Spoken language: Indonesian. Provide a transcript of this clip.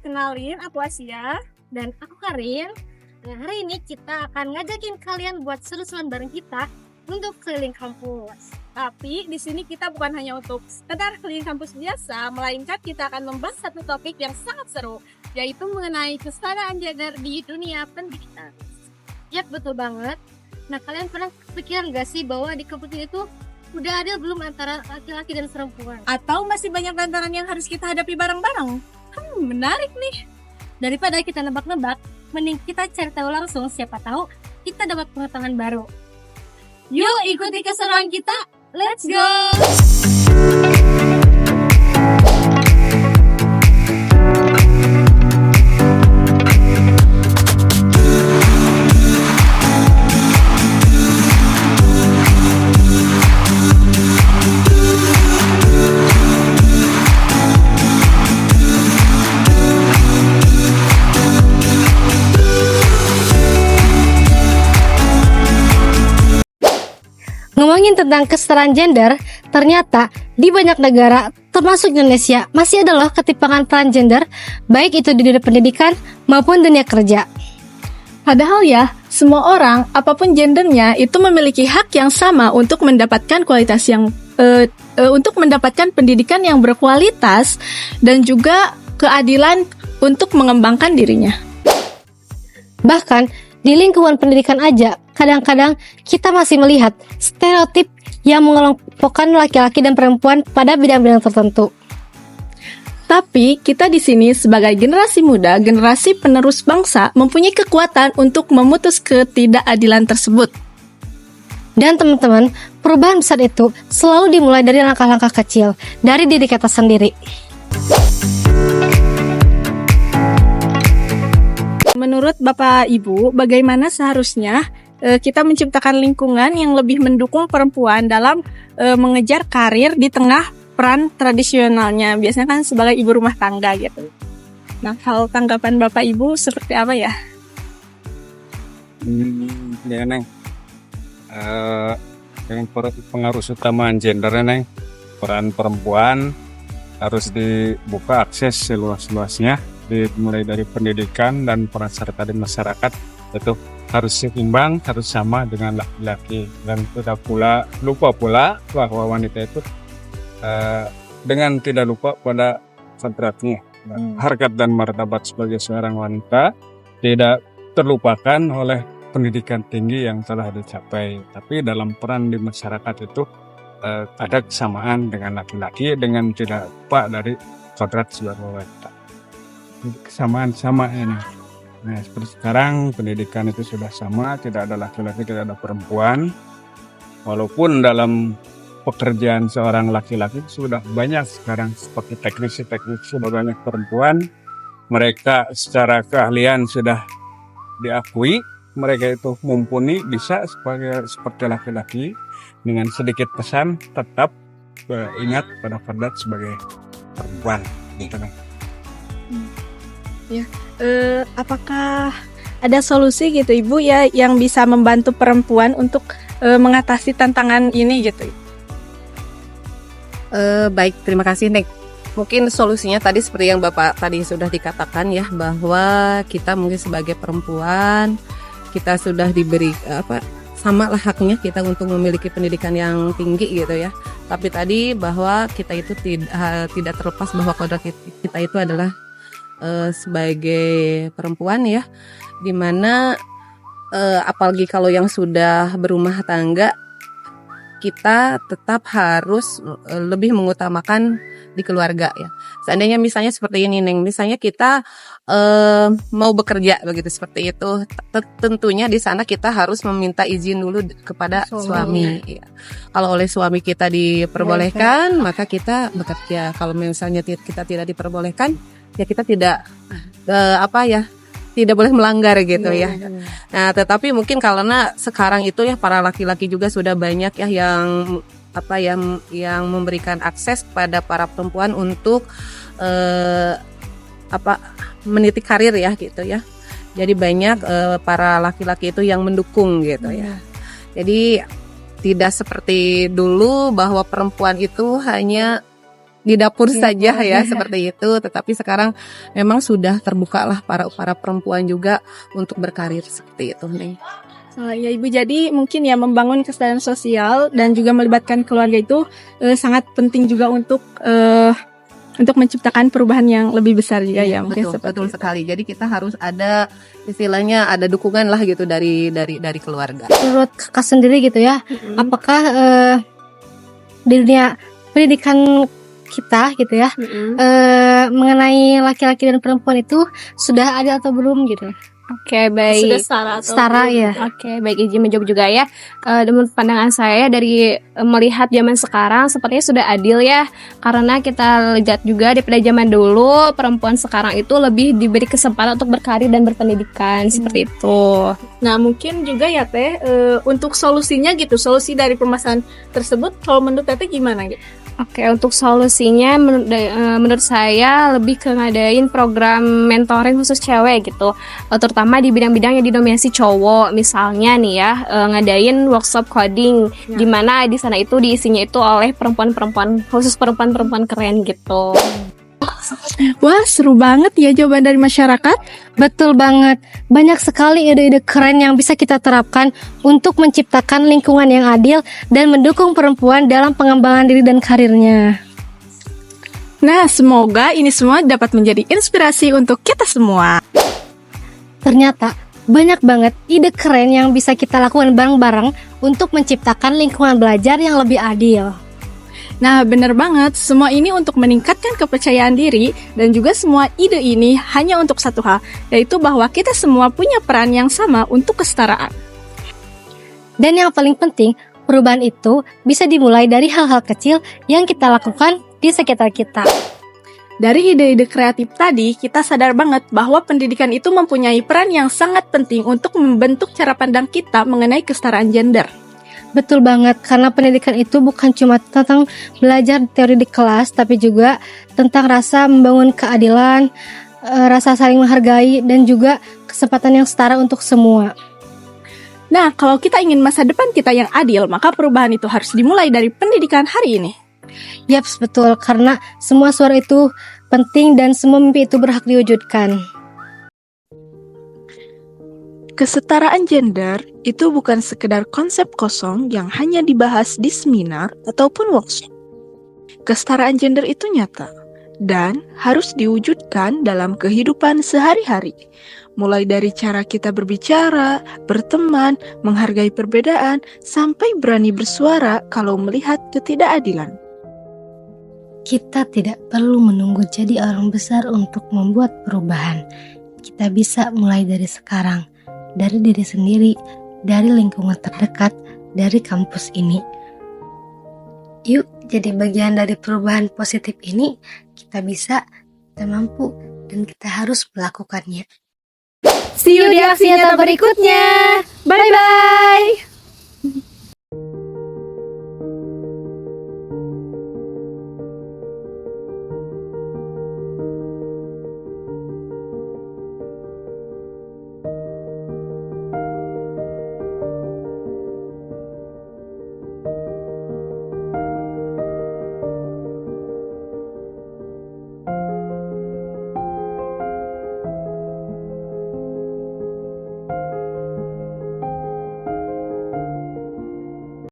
Kenalin, aku Asia dan aku Karin. Nah, hari ini kita akan ngajakin kalian buat seru-seruan bareng kita untuk keliling kampus. Tapi di sini kita bukan hanya untuk sekedar keliling kampus biasa, melainkan kita akan membahas satu topik yang sangat seru, yaitu mengenai kesetaraan gender di dunia pendidikan. Yap, betul banget. Nah, kalian pernah kepikiran gak sih bahwa di kampus ini tuh udah adil belum antara laki-laki dan perempuan? Atau masih banyak tantangan yang harus kita hadapi bareng-bareng? Menarik nih. Daripada kita nebak-nebak, mending kita cari tahu langsung, siapa tahu kita dapat pengetahuan baru. Yuk ikuti keseruan kita, let's go! Ngomongin tentang kesetaraan gender, ternyata di banyak negara, termasuk Indonesia, masih ada loh ketimpangan peran gender, baik itu di dunia pendidikan maupun dunia kerja. Padahal ya, semua orang, apapun gendernya, itu memiliki hak yang sama untuk mendapatkan untuk mendapatkan pendidikan yang berkualitas dan juga keadilan untuk mengembangkan dirinya. Bahkan di lingkungan pendidikan aja, kadang-kadang kita masih melihat stereotip yang mengelompokkan laki-laki dan perempuan pada bidang-bidang tertentu. Tapi kita di sini sebagai generasi muda, generasi penerus bangsa, mempunyai kekuatan untuk memutus ketidakadilan tersebut. Dan teman-teman, perubahan besar itu selalu dimulai dari langkah-langkah kecil, dari diri kita sendiri. Menurut Bapak Ibu, bagaimana seharusnya kita menciptakan lingkungan yang lebih mendukung perempuan dalam mengejar karir di tengah peran tradisionalnya, biasanya kan sebagai ibu rumah tangga gitu. Nah, hal tanggapan Bapak Ibu seperti apa ya? Ya Neng, yang pengaruh utama gender Neng, peran perempuan harus dibuka akses seluas-luasnya, dimulai dari pendidikan dan peran serta di masyarakat itu harus seimbang, harus sama dengan laki-laki, dan tidak lupa pula bahwa wanita itu dengan tidak lupa pada kodratnya, harkat dan martabat sebagai seorang wanita tidak terlupakan oleh pendidikan tinggi yang telah dicapai. Tapi dalam peran di masyarakat itu ada kesamaan dengan laki-laki dengan tidak lupa dari kodrat sebagai wanita. Kesamaan sama ini. Nah, seperti sekarang pendidikan itu sudah sama, tidak ada laki-laki, tidak ada perempuan. Walaupun dalam pekerjaan seorang laki-laki sudah banyak sekarang seperti teknisi sudah banyak perempuan. Mereka secara keahlian sudah diakui, mereka itu mumpuni, bisa seperti laki-laki. Dengan sedikit pesan, tetap ingat pada kodrat sebagai perempuan. Gitu kan. Ya, apakah ada solusi gitu Ibu ya yang bisa membantu perempuan untuk mengatasi tantangan ini gitu? Baik, terima kasih Nek. Mungkin solusinya tadi seperti yang Bapak tadi sudah dikatakan ya, bahwa kita mungkin sebagai perempuan kita sudah diberi sama lah haknya kita untuk memiliki pendidikan yang tinggi gitu ya. Tapi tadi bahwa kita itu tidak terlepas bahwa kodrat kita itu adalah sebagai perempuan ya, dimana apalagi kalau yang sudah berumah tangga, kita tetap harus lebih mengutamakan di keluarga ya. Seandainya misalnya seperti ini Neng, misalnya kita mau bekerja begitu seperti itu, tentunya di sana kita harus meminta izin dulu kepada suami. Ya. Kalau oleh suami kita diperbolehkan, maka kita bekerja. Kalau misalnya kita tidak diperbolehkan, ya kita tidak tidak boleh melanggar gitu ya. Nah, tetapi mungkin karena sekarang itu ya para laki-laki juga sudah banyak ya yang memberikan akses kepada para perempuan untuk meniti karir ya gitu ya. Jadi banyak para laki-laki itu yang mendukung gitu ya. Jadi tidak seperti dulu bahwa perempuan itu hanya di dapur Iya, saja ya iya. seperti itu. Tetapi sekarang memang sudah terbuka lah para perempuan juga untuk berkarir seperti itu nih. Ya Ibu, jadi mungkin ya membangun kesadaran sosial dan juga melibatkan keluarga itu sangat penting juga untuk menciptakan perubahan yang lebih besar juga ya mungkin Betul sekali. Jadi kita harus ada istilahnya ada dukungan lah gitu dari keluarga. Menurut kakak sendiri gitu ya, apakah di dunia pendidikan kita gitu ya, mengenai laki-laki dan perempuan itu sudah ada atau belum gitu? Oke, baik. Sudah setara atau Setara ya. Oke, baik, izin menjawab juga ya. Menurut pandangan saya dari melihat zaman sekarang sepertinya sudah adil ya. Karena kita lihat juga pada zaman dulu perempuan sekarang itu lebih diberi kesempatan untuk berkarir dan berpendidikan seperti itu. Nah mungkin juga ya Teh, untuk solusinya gitu, solusi dari permasalahan tersebut kalau menurut Teh gimana gitu? Oke, untuk solusinya menurut saya lebih ke ngadain program mentoring khusus cewek gitu, terutama di bidang-bidang yang didominasi cowok. Misalnya nih ya, ngadain workshop coding, di mana di sana itu diisinya itu oleh perempuan-perempuan, khusus perempuan-perempuan keren gitu. Wah seru banget ya jawaban dari masyarakat. Betul banget. Banyak sekali ide-ide keren yang bisa kita terapkan untuk menciptakan lingkungan yang adil dan mendukung perempuan dalam pengembangan diri dan karirnya. Nah semoga ini semua dapat menjadi inspirasi untuk kita semua. Ternyata banyak banget ide keren yang bisa kita lakukan bareng-bareng untuk menciptakan lingkungan belajar yang lebih adil. Nah bener banget, semua ini untuk meningkatkan kepercayaan diri dan juga semua ide ini hanya untuk satu hal, yaitu bahwa kita semua punya peran yang sama untuk kesetaraan. Dan yang paling penting, perubahan itu bisa dimulai dari hal-hal kecil yang kita lakukan di sekitar kita. Dari ide-ide kreatif tadi, kita sadar banget bahwa pendidikan itu mempunyai peran yang sangat penting untuk membentuk cara pandang kita mengenai kesetaraan gender. Betul banget, karena pendidikan itu bukan cuma tentang belajar teori di kelas, tapi juga tentang rasa membangun keadilan, rasa saling menghargai, dan juga kesempatan yang setara untuk semua. Nah, kalau kita ingin masa depan kita yang adil, maka perubahan itu harus dimulai dari pendidikan hari ini. Yaps, betul, karena semua suara itu penting dan semua mimpi itu berhak diwujudkan. Kesetaraan gender itu bukan sekedar konsep kosong yang hanya dibahas di seminar ataupun workshop. Kesetaraan gender itu nyata dan harus diwujudkan dalam kehidupan sehari-hari, mulai dari cara kita berbicara, berteman, menghargai perbedaan, sampai berani bersuara kalau melihat ketidakadilan. Kita tidak perlu menunggu jadi orang besar untuk membuat perubahan. Kita bisa mulai dari sekarang, dari diri sendiri, dari lingkungan terdekat, dari kampus ini. Yuk, jadi bagian dari perubahan positif ini. Kita bisa, kita mampu, dan kita harus melakukannya. See you di aksi nyata berikutnya. Bye-bye.